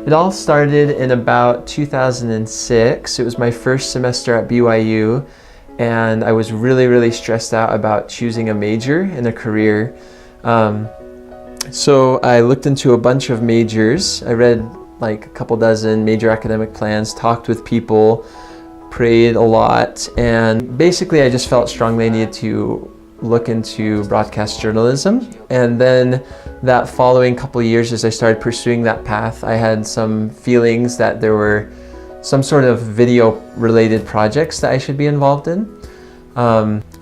It all started in about 2006. It was my first semester at BYU, and I was really stressed out about choosing a major and a career. So I looked into a bunch of majors. I read like a couple dozen major academic plans, talked with people, prayed a lot, and basically I just felt strongly I needed to look into broadcast journalism. And then that following couple of years, as I started pursuing that path, I had some feelings that there were some sort of video related projects that I should be involved in.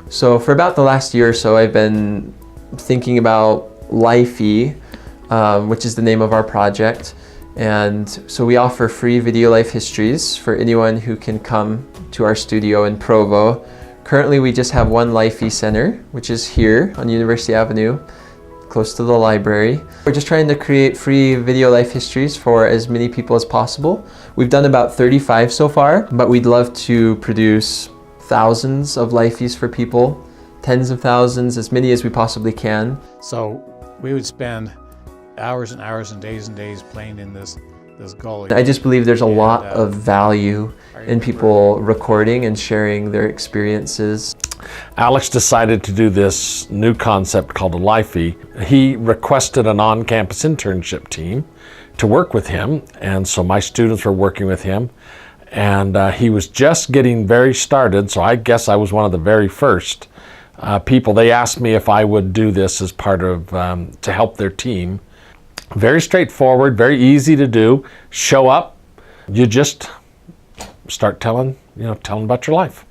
So for about the last year or so, I've been thinking about Lifey, which is the name of our project. And so we offer free video life histories for anyone who can come to our studio in Provo. Currently, we just have one Lifey Center, which is here on University Avenue, close to the library. We're just trying to create free video life histories for as many people as possible. We've done about 35 so far, but we'd love to produce thousands of Lifeys for people, tens of thousands, as many as we possibly can. So we would spend hours and hours and days playing in this gully. I just believe there's a lot of value in people recording and sharing their experiences. Alex decided to do this new concept called a Lifey. He requested an on-campus internship team to work with him, and so my students were working with him, and he was just getting very started, so I guess I was one of the very first people. They asked me if I would do this as part of, to help their team. Very straightforward, very easy to do. Show up, you just start telling about your life.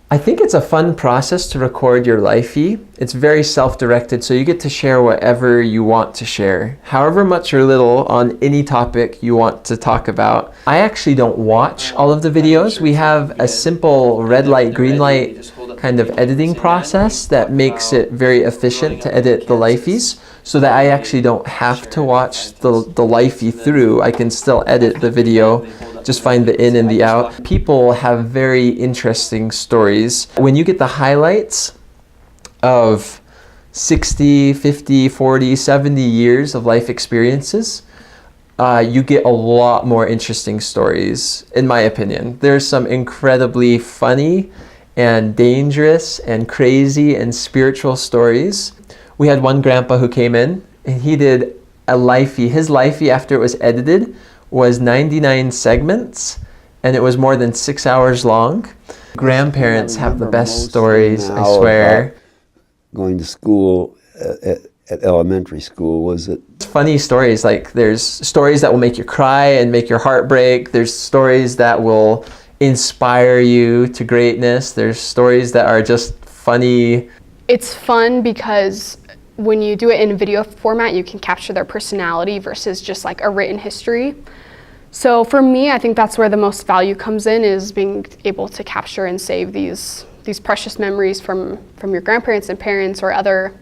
I think it's a fun process to record your Lifey. It's very self-directed, so you get to share whatever you want to share, however much or little on any topic you want to talk about. I actually don't watch all of the videos. We have a simple red light, green light kind of editing process that makes it very efficient to edit the Lifeys, so that I actually don't have to watch the Lifey through. I can still edit the video, just find the in and the out. People have very interesting stories. When you get the highlights of 60, 50, 40, 70 years of life experiences, you get a lot more interesting stories, in my opinion. There's some incredibly funny and dangerous and crazy and spiritual stories. We had one grandpa who came in and he did a Lifey. His Lifey, after it was edited, was 99 segments, and it was more than 6 hours long. Grandparents have the best stories, I swear. Going to school at elementary school, was it? Funny stories, like there's stories that will make you cry and make your heart break. There's stories that will inspire you to greatness. There's stories that are just funny. It's fun because when you do it in video format, you can capture their personality versus just like a written history. So for me, I think that's where the most value comes in, is being able to capture and save these precious memories from your grandparents and parents or other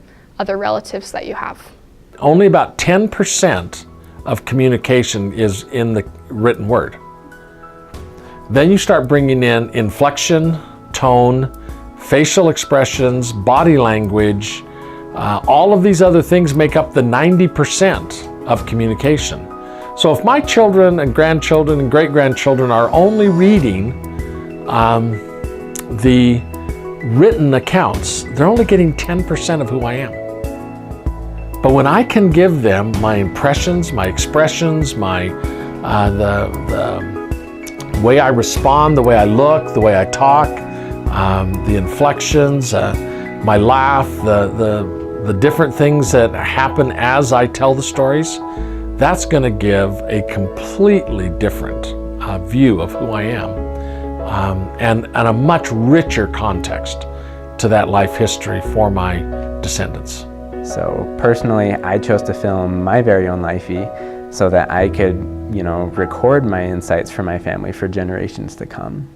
relatives that you have. Only about 10% of communication is in the written word. Then you start bringing in inflection, tone, facial expressions, body language. All of these other things make up the 90% of communication. So if my children and grandchildren and great-grandchildren are only reading the written accounts, they're only getting 10% of who I am. But when I can give them my impressions, my expressions, the way I respond, the way I look, the way I talk, the inflections, my laugh, the different things that happen as I tell the stories, that's going to give a completely different view of who I am, and a much richer context to that life history for my descendants. So personally, I chose to film my very own Lifey so that I could, record my insights for my family for generations to come.